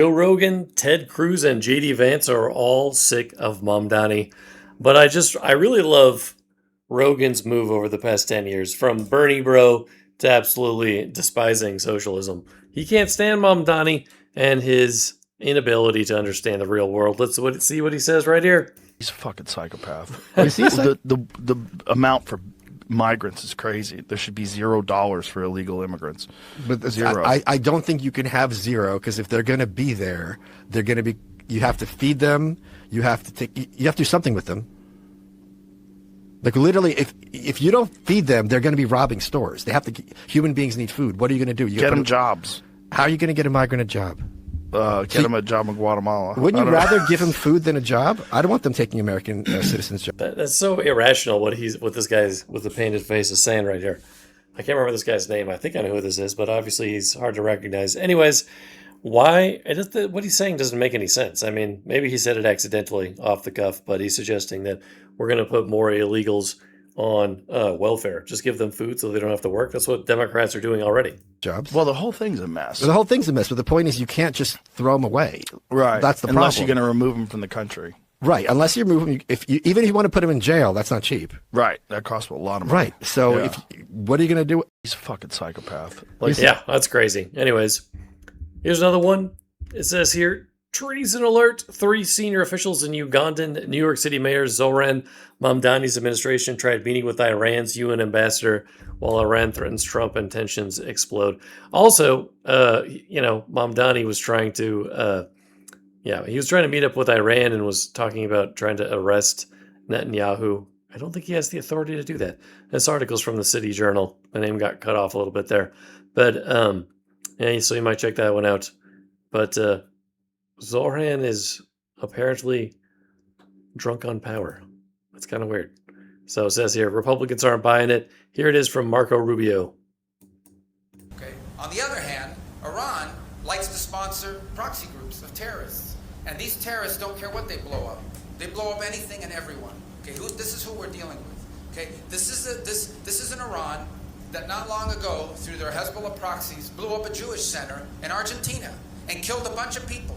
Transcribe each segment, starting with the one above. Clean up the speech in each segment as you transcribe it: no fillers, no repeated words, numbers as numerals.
Joe Rogan, Ted Cruz, and JD Vance are all sick of Mamdani. But I really love Rogan's move over the past 10 years from Bernie bro to absolutely despising socialism. He can't stand Mamdani and his inability to understand the real world. See what he says right here. He's a fucking psychopath. Is he The amount for migrants is crazy. There should be $0 for illegal immigrants. But Zero. I don't think you can have zero, because if they're going to be there, they're going to be. You have to feed them. You have to do something with them. Like literally, if you don't feed them, they're going to be robbing stores. They have to. Human beings need food. What are you going to do? Get them jobs. How are you going to get a migrant a job? Get them a job in Guatemala. Wouldn't you rather give them food than a job? I don't want them taking American citizens' jobs. That's so irrational what this guy's with the painted face is saying right here. I can't remember this guy's name. I think I know who this is, but obviously he's hard to recognize. Anyways, what he's saying doesn't make any sense. I mean, maybe he said it accidentally off the cuff, but he's suggesting that we're going to put more illegals on welfare. Just give them food so they don't have to work. That's what Democrats are doing already. Jobs. Well, the whole thing's a mess. The whole thing's a mess, but the point is you can't just throw them away. Right. That's the problem. Unless you're going to remove them from the country. Right. Unless you remove them, even if you want to put them in jail, that's not cheap. Right. That costs a lot of money. Right. So what are you going to do? He's a fucking psychopath. Yeah, that's crazy. Anyways, here's another one. It says here, treason alert. 3 senior officials in Ugandan New York City Mayor Zoran Mamdani's administration tried meeting with Iran's UN ambassador while Iran threatens Trump and tensions explode. Also, Mamdani was trying to, he was trying to meet up with Iran and was talking about trying to arrest Netanyahu. I don't think he has the authority to do that. This article's from the City Journal. My name got cut off a little bit there. But, so you might check that one out. But Zoran is apparently drunk on power. That's kind of weird. So it says here, Republicans aren't buying it. Here it is from Marco Rubio. Okay. On the other hand, Iran likes to sponsor proxy groups of terrorists. And these terrorists don't care what they blow up. They blow up anything and everyone. Okay, this is who we're dealing with. Okay, this is an Iran that not long ago, through their Hezbollah proxies, blew up a Jewish center in Argentina and killed a bunch of people.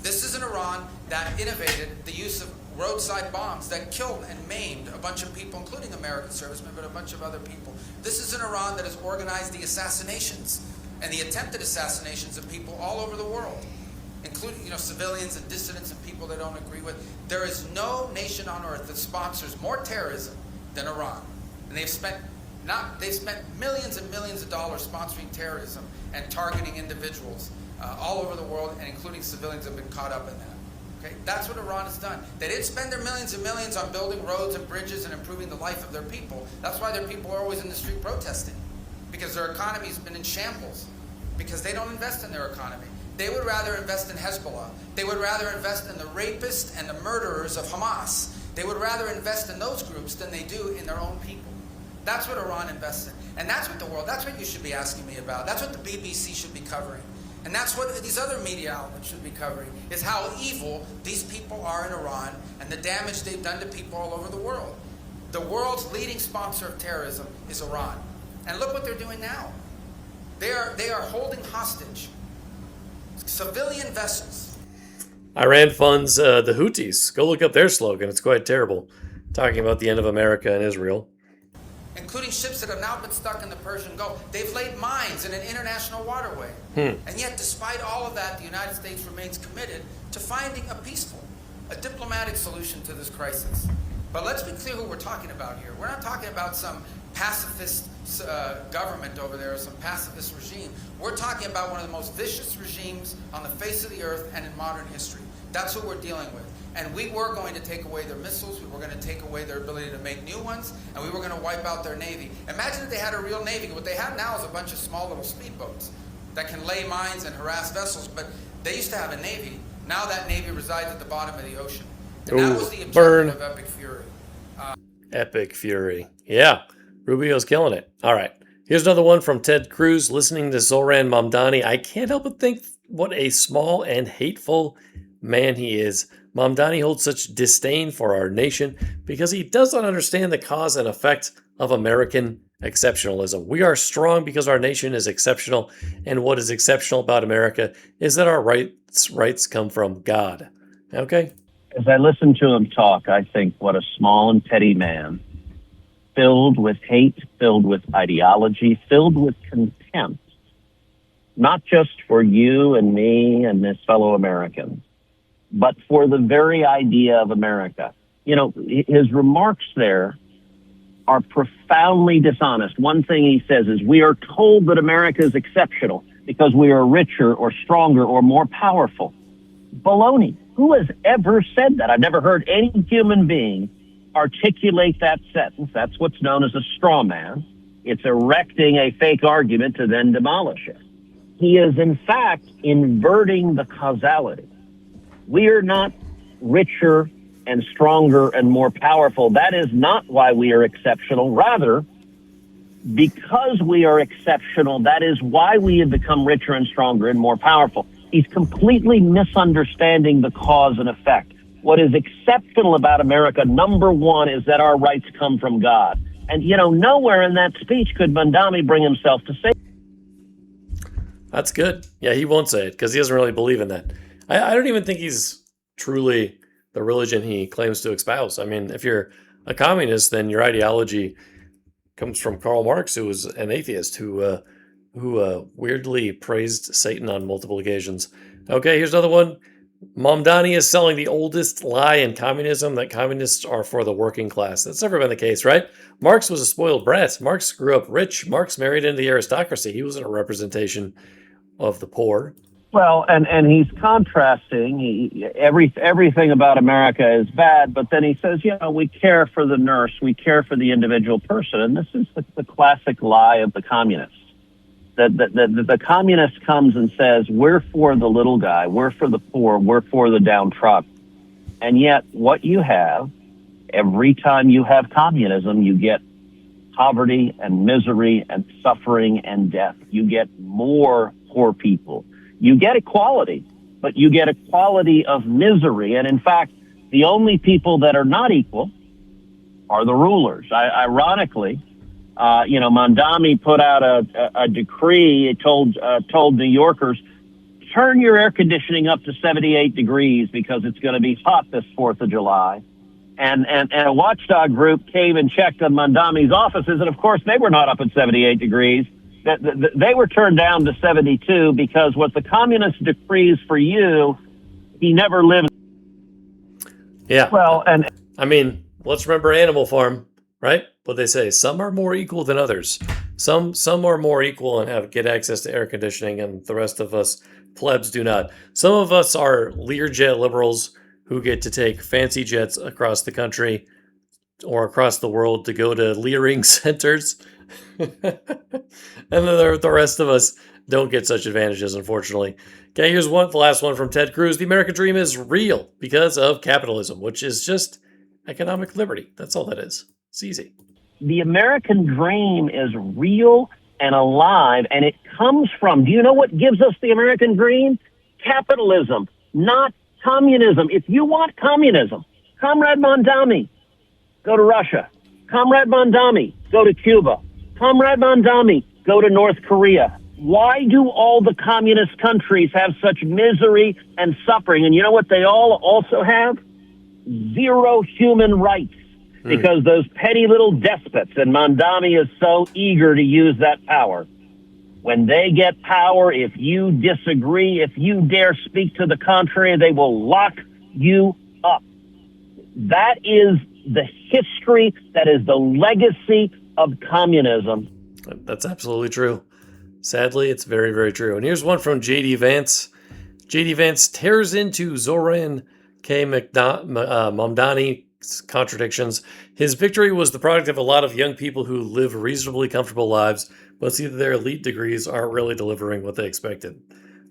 This is an Iran that innovated the use of roadside bombs that killed and maimed a bunch of people, including American servicemen, but a bunch of other people. This is an Iran that has organized the assassinations and the attempted assassinations of people all over the world, including civilians and dissidents and people they don't agree with. There is no nation on earth that sponsors more terrorism than Iran, and they've spent millions and millions of dollars sponsoring terrorism and targeting individuals all over the world, and including civilians have been caught up in that. Okay, that's what Iran has done. They didn't spend their millions and millions on building roads and bridges and improving the life of their people. That's why their people are always in the street protesting, because their economy's been in shambles, because they don't invest in their economy. They would rather invest in Hezbollah. They would rather invest in the rapists and the murderers of Hamas. They would rather invest in those groups than they do in their own people. That's what Iran invests in. And that's what you should be asking me about. That's what the BBC should be covering. And that's what these other media outlets should be covering, is how evil these people are in Iran and the damage they've done to people all over the world. The world's leading sponsor of terrorism is Iran. And look what they're doing now. They are holding hostage civilian vessels. Iran funds the Houthis. Go look up their slogan. It's quite terrible. Talking about the end of America and Israel. Including ships that have now been stuck in the Persian Gulf. They've laid mines in an international waterway. And yet, despite all of that, the United States remains committed to finding a diplomatic solution to this crisis. But let's be clear who we're talking about here. We're not talking about some pacifist government over there, or some pacifist regime. We're talking about one of the most vicious regimes on the face of the earth and in modern history. That's who we're dealing with. And we were going to take away their missiles, we were going to take away their ability to make new ones, and we were going to wipe out their navy. Imagine if they had a real navy. What they have now is a bunch of small little speedboats that can lay mines and harass vessels, but they used to have a navy. Now that navy resides at the bottom of the ocean. And that was the objective of Epic Fury. Epic Fury. Yeah, Rubio's killing it. All right. Here's another one from Ted Cruz. Listening to Zoran Mamdani, I can't help but think what a small and hateful man he is. Mamdani holds such disdain for our nation because he does not understand the cause and effect of American exceptionalism. We are strong because our nation is exceptional, and what is exceptional about America is that our rights come from God. Okay? As I listen to him talk, I think what a small and petty man, filled with hate, filled with ideology, filled with contempt, not just for you and me and his fellow Americans, but for the very idea of America. You know, his remarks there are profoundly dishonest. One thing he says is, we are told that America is exceptional because we are richer or stronger or more powerful. Baloney. Who has ever said that? I've never heard any human being articulate that sentence. That's what's known as a straw man. It's erecting a fake argument to then demolish it. He is, in fact, inverting the causality. We are not richer and stronger and more powerful. That is not why we are exceptional. Rather, because we are exceptional, that is why we have become richer and stronger and more powerful. He's completely misunderstanding the cause and effect. What is exceptional about America, number one, is that our rights come from God. And, you know, nowhere in that speech could Mamdani bring himself to say. That's good. Yeah, he won't say it because he doesn't really believe in that. I don't even think he's truly the religion he claims to espouse. I mean, if you're a communist, then your ideology comes from Karl Marx, who was an atheist who weirdly praised Satan on multiple occasions. Okay, here's another one. Mamdani is selling the oldest lie in communism, that communists are for the working class. That's never been the case, right? Marx was a spoiled brat. Marx grew up rich. Marx married into the aristocracy. He wasn't a representation of the poor. Well, and he's contrasting. Everything about America is bad, but then he says, you know, we care for the nurse, we care for the individual person, and this is the classic lie of the communists. The communist comes and says, we're for the little guy, we're for the poor, we're for the downtrodden. And yet what you have, every time you have communism, you get poverty and misery and suffering and death. You get more poor people. You get equality, but you get equality of misery. And in fact, the only people that are not equal are the rulers. Ironically, Mamdani put out a decree. It told New Yorkers, turn your air conditioning up to 78 degrees because it's going to be hot this 4th of July. And a watchdog group came and checked on Mamdani's offices, and of course they were not up at 78 degrees. They were turned down to 72 because what the communist decrees for you, he never lived. Yeah. Well, and I mean, let's remember Animal Farm, right? What they say, some are more equal than others. Some are more equal and get access to air conditioning, and the rest of us plebs do not. Some of us are Learjet liberals who get to take fancy jets across the country or across the world to go to Leering centers. And then the rest of us don't get such advantages, unfortunately. Okay, here's the last one from Ted Cruz. The American dream is real because of capitalism, which is just economic liberty. That's all that is. It's easy. The American dream is real and alive, and it comes from, do you know what gives us the American dream? Capitalism, not communism. If you want communism, Comrade Mamdani, go to Russia. Comrade Mamdani, go to Cuba. Comrade Mamdani, go to North Korea. Why do all the communist countries have such misery and suffering? And you know what they all also have? Zero human rights. Because those petty little despots, and Mamdani is so eager to use that power. When they get power, if you disagree, if you dare speak to the contrary, they will lock you up. That is the history, that is the legacy of communism. That's absolutely true. Sadly, it's very, very true. And here's one from J.D. Vance. J.D. Vance tears into Zoran K. Mamdani's contradictions. His victory was the product of a lot of young people who live reasonably comfortable lives, but see that their elite degrees aren't really delivering what they expected.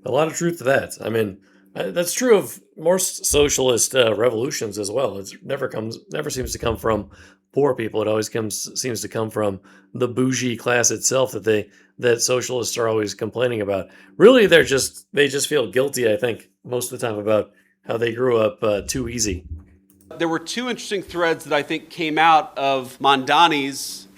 A lot of truth to that. I mean, that's true of most socialist revolutions as well. It never seems to come from poor people. It always seems to come from the bougie class itself that socialists are always complaining about. Really, they just feel guilty, I think, most of the time about how they grew up too easy. There were two interesting threads that I think came out of Mamdani's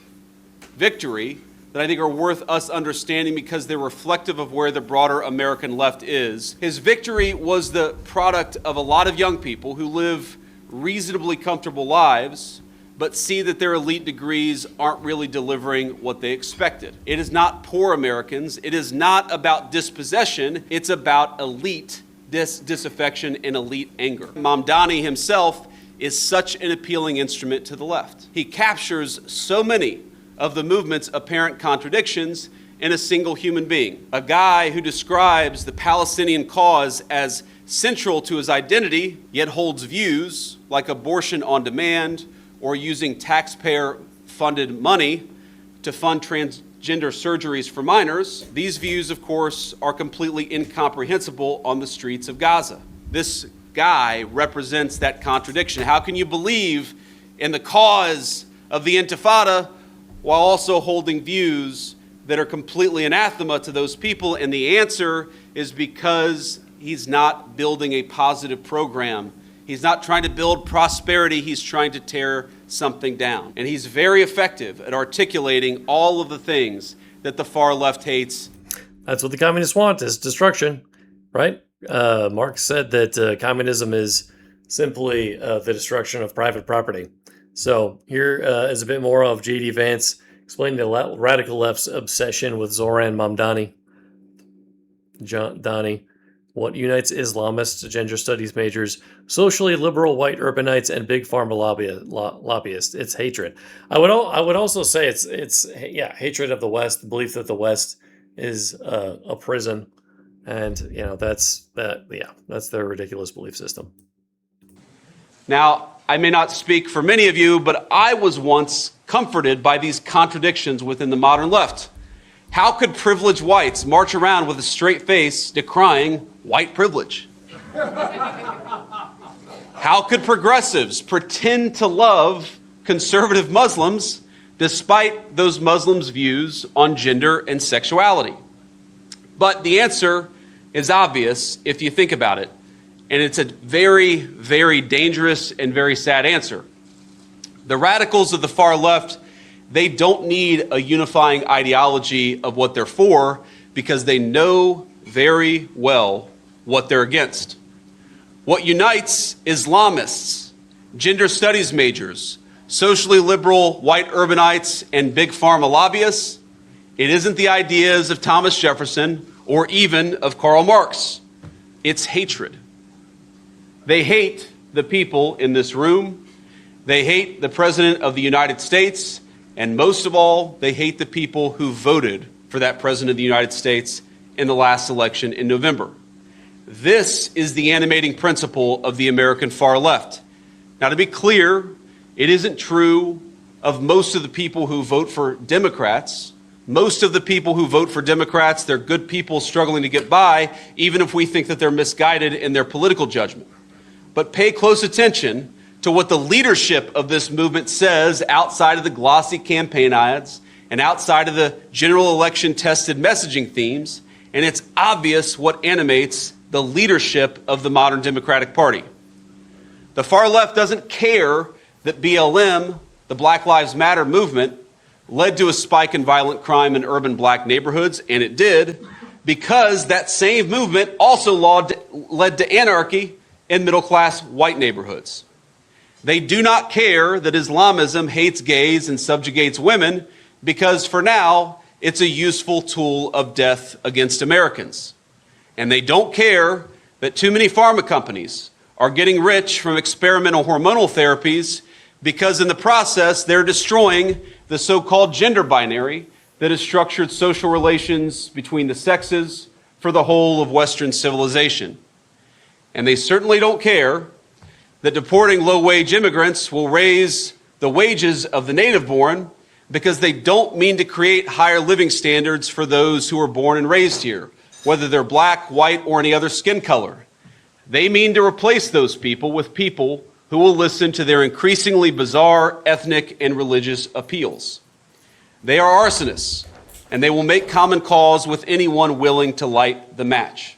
victory that I think are worth us understanding because they're reflective of where the broader American left is. His victory was the product of a lot of young people who live reasonably comfortable lives, but see that their elite degrees aren't really delivering what they expected. It is not poor Americans. It is not about dispossession. It's about elite disaffection and elite anger. Mamdani himself is such an appealing instrument to the left. He captures so many of the movement's apparent contradictions in a single human being. A guy who describes the Palestinian cause as central to his identity, yet holds views like abortion on demand or using taxpayer-funded money to fund transgender surgeries for minors. These views, of course, are completely incomprehensible on the streets of Gaza. This guy represents that contradiction. How can you believe in the cause of the Intifada while also holding views that are completely anathema to those people? And the answer is because he's not building a positive program. He's not trying to build prosperity. He's trying to tear something down. And he's very effective at articulating all of the things that the far left hates. That's what the communists want, is destruction, right? Marx said that communism is simply the destruction of private property. So here is a bit more of J.D. Vance explaining the radical left's obsession with Zoran Mamdani. What unites Islamists, gender studies majors, socially liberal white urbanites, and big pharma lobbyists? It's hatred. I would also say it's hatred of the West, the belief that the West is a prison, and that's their ridiculous belief system. Now, I may not speak for many of you, but I was once comforted by these contradictions within the modern left. How could privileged whites march around with a straight face decrying white privilege? How could progressives pretend to love conservative Muslims despite those Muslims' views on gender and sexuality? But the answer is obvious if you think about it, and it's a very, very dangerous and very sad answer. The radicals of the far left, they don't need a unifying ideology of what they're for because they know very well what they're against. What unites Islamists, gender studies majors, socially liberal white urbanites, and big pharma lobbyists, it isn't the ideas of Thomas Jefferson or even of Karl Marx. It's hatred. They hate the people in this room. They hate the President of the United States. And most of all, they hate the people who voted for that President of the United States in the last election in November. This is the animating principle of the American far left. Now, to be clear, it isn't true of most of the people who vote for Democrats. Most of the people who vote for Democrats, they're good people struggling to get by, even if we think that they're misguided in their political judgment. But pay close attention to what the leadership of this movement says outside of the glossy campaign ads and outside of the general election tested messaging themes, and it's obvious what animates the leadership of the modern Democratic Party. The far left doesn't care that BLM, the Black Lives Matter movement, led to a spike in violent crime in urban black neighborhoods, and it did, because that same movement also led to anarchy in middle-class white neighborhoods. They do not care that Islamism hates gays and subjugates women because, for now, it's a useful tool of death against Americans. And they don't care that too many pharma companies are getting rich from experimental hormonal therapies because in the process they're destroying the so-called gender binary that has structured social relations between the sexes for the whole of Western civilization. And they certainly don't care that deporting low-wage immigrants will raise the wages of the native-born because they don't mean to create higher living standards for those who are born and raised here, whether they're black, white, or any other skin color. They mean to replace those people with people who will listen to their increasingly bizarre ethnic and religious appeals. They are arsonists, and they will make common cause with anyone willing to light the match.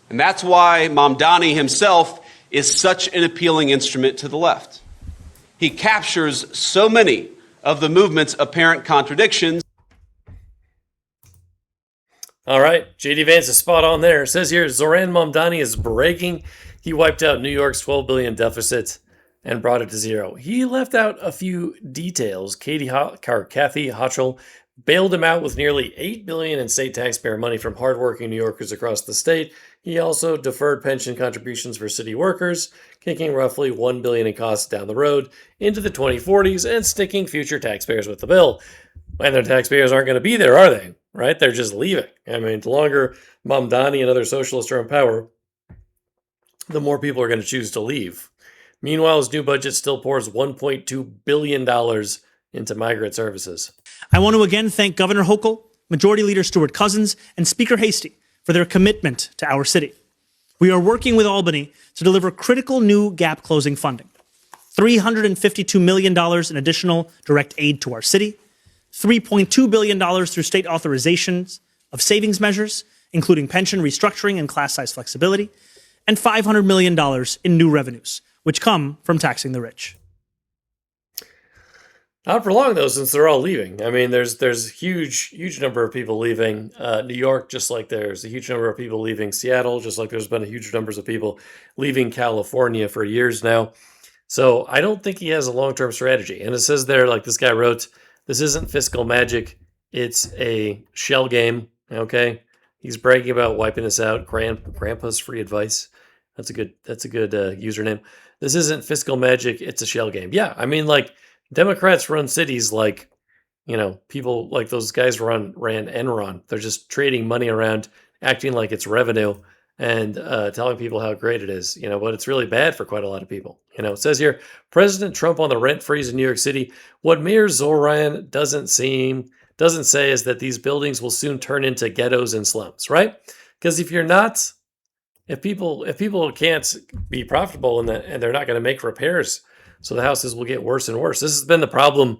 And that's why Mamdani himself is such an appealing instrument to the left. He captures so many of the movement's apparent contradictions. All right, JD Vance is spot on there. It says here, Zoran Mamdani is bragging he wiped out New York's $12 billion deficit and brought it to zero. He left out a few details. Kathy Hochul bailed him out with nearly $8 billion in state taxpayer money from hardworking New Yorkers across the state. He also deferred pension contributions for city workers, kicking roughly $1 billion in costs down the road into the 2040s and sticking future taxpayers with the bill. And their taxpayers aren't going to be there, are they? Right? They're just leaving. I mean, the longer Mamdani and other socialists are in power, the more people are going to choose to leave. Meanwhile, his new budget still pours $1.2 billion into migrant services. I want to again thank Governor Hochul, Majority Leader Stuart Cousins, and Speaker Hastie for their commitment to our city. We are working with Albany to deliver critical new gap-closing funding. $352 million in additional direct aid to our city, $3.2 billion through state authorizations of savings measures, including pension restructuring and class size flexibility, and $500 million in new revenues, which come from taxing the rich. Not for long, though, since they're all leaving. I mean, there's a huge number of people leaving New York, just like there's a huge number of people leaving Seattle, just like there's been a huge numbers of people leaving California for years now. So I don't think he has a long-term strategy. And it says there, like this guy wrote, this isn't fiscal magic. It's a shell game, okay? He's bragging about wiping us out. Grandpa's free advice. That's a good username. This isn't fiscal magic. It's a shell game. Yeah, I mean, like, Democrats run cities like, people like those guys ran Enron. They're just trading money around, acting like it's revenue and telling people how great it is, but it's really bad for quite a lot of people. It says here, President Trump on the rent freeze in New York City. What Mayor Zoran doesn't say is that these buildings will soon turn into ghettos and slums, right? Because if people can't be profitable and they're not going to make repairs, so the houses will get worse and worse. This has been the problem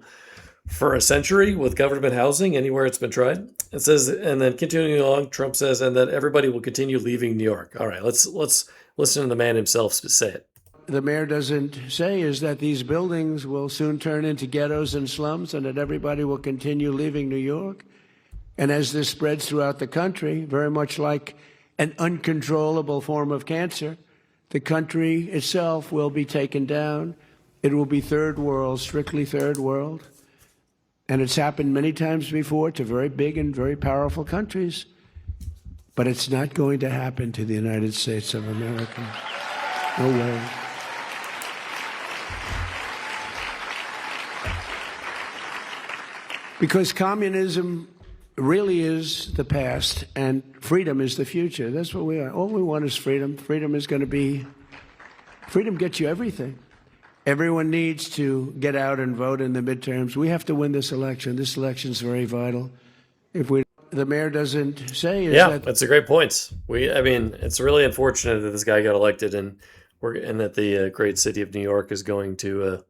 for a century with government housing anywhere it's been tried. It says, and then continuing along, Trump says, and that everybody will continue leaving New York. All right, let's listen to the man himself say it. The mayor doesn't say is that these buildings will soon turn into ghettos and slums and that everybody will continue leaving New York. And as this spreads throughout the country, very much like an uncontrollable form of cancer, the country itself will be taken down. It will be third world, strictly third world. And it's happened many times before to very big and very powerful countries. But it's not going to happen to the United States of America. No way. Because communism really is the past and freedom is the future. That's what we are. All we want is freedom. Freedom gets you everything. Everyone needs to get out and vote in the midterms. We have to win this election. This election is very vital. The mayor doesn't say is that... that's a great point. It's really unfortunate that this guy got elected and that the great city of New York is going to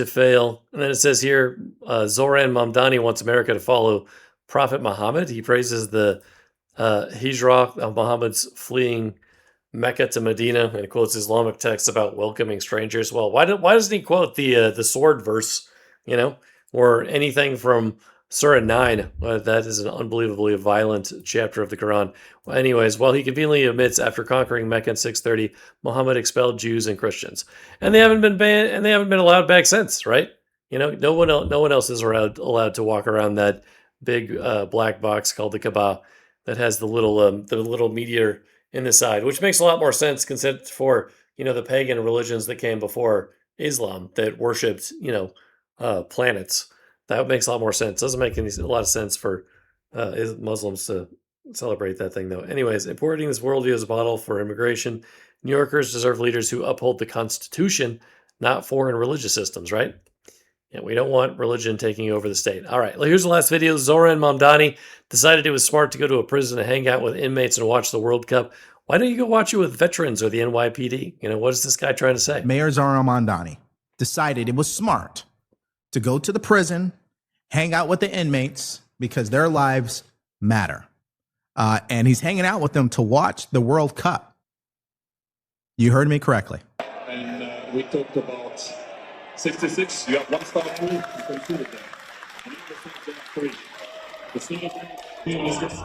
fail. And then it says here, Zoran Mamdani wants America to follow Prophet Muhammad. He praises the Hijrah of Muhammad's fleeing Mecca to Medina, and quotes Islamic texts about welcoming strangers. Well, why doesn't he quote the sword verse, or anything from Surah 9? That is an unbelievably violent chapter of the Quran. Well, anyways, he conveniently admits after conquering Mecca in 630, Muhammad expelled Jews and Christians, and they haven't been banned, and they haven't been allowed back since, right? No one else is allowed to walk around that big black box called the Kaaba that has the little meteor in the side, which makes a lot more sense considered for, the pagan religions that came before Islam that worshipped, planets. That makes a lot more sense. Doesn't make a lot of sense for Muslims to celebrate that thing, though. Anyways, importing this worldview as a model for immigration, New Yorkers deserve leaders who uphold the Constitution, not foreign religious systems, right? Yeah, we don't want religion taking over the state. All right, here's the last video. Zoran Mamdani decided it was smart to go to a prison and hang out with inmates and watch the World Cup. Why don't you go watch it with veterans or the NYPD? What is this guy trying to say? Mayor Zoran Mamdani decided it was smart to go to the prison, hang out with the inmates because their lives matter. And he's hanging out with them to watch the World Cup. You heard me correctly. And we talked about 66, you have one star rule, you concluded that. And you think that's crazy. The single thing is this.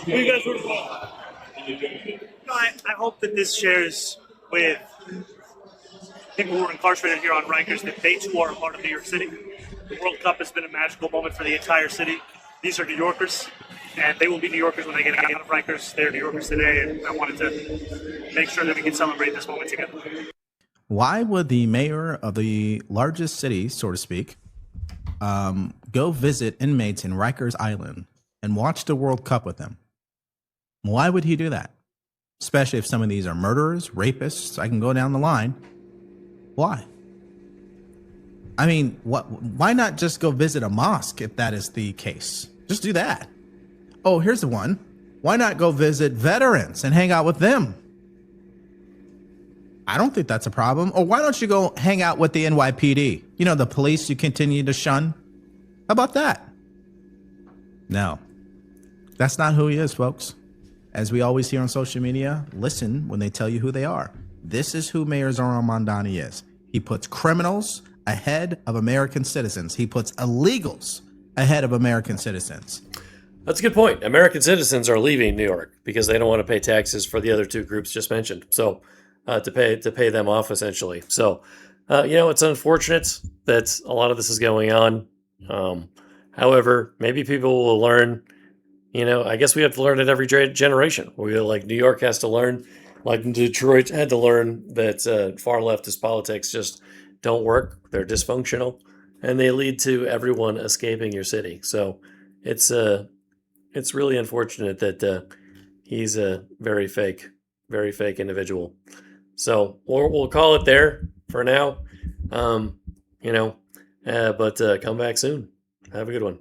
You guys were I hope that this shares with people who are incarcerated here on Rikers that they too are a part of New York City. The World Cup has been a magical moment for the entire city. These are New Yorkers, and they will be New Yorkers when they get out of Rikers. They're New Yorkers today, and I wanted to make sure that we can celebrate this moment together. Why would the mayor of the largest city, so to speak, go visit inmates in Rikers Island and watch the World Cup with them? Why would he do that? Especially if some of these are murderers, rapists. I can go down the line. Why? I mean, why not just go visit a mosque if that is the case? Just do that. Oh, here's the one. Why not go visit veterans and hang out with them? I don't think that's a problem. Or why don't you go hang out with the NYPD? You know, the police you continue to shun? How about that? No, that's not who he is, folks. As we always hear on social media, listen when they tell you who they are. This is who Mayor Zoran Mamdani is. He puts criminals ahead of American citizens. He puts illegals ahead of American citizens. That's a good point. American citizens are leaving New York because they don't want to pay taxes for the other two groups just mentioned. So to pay them off essentially. So it's unfortunate that a lot of this is going on. However, maybe people will learn. I guess we have to learn at every generation. Like New York has to learn, like Detroit had to learn that far leftist politics just don't work. They're dysfunctional, and they lead to everyone escaping your city. So it's really unfortunate that he's a very fake individual. So we'll call it there for now. But come back soon. Have a good one.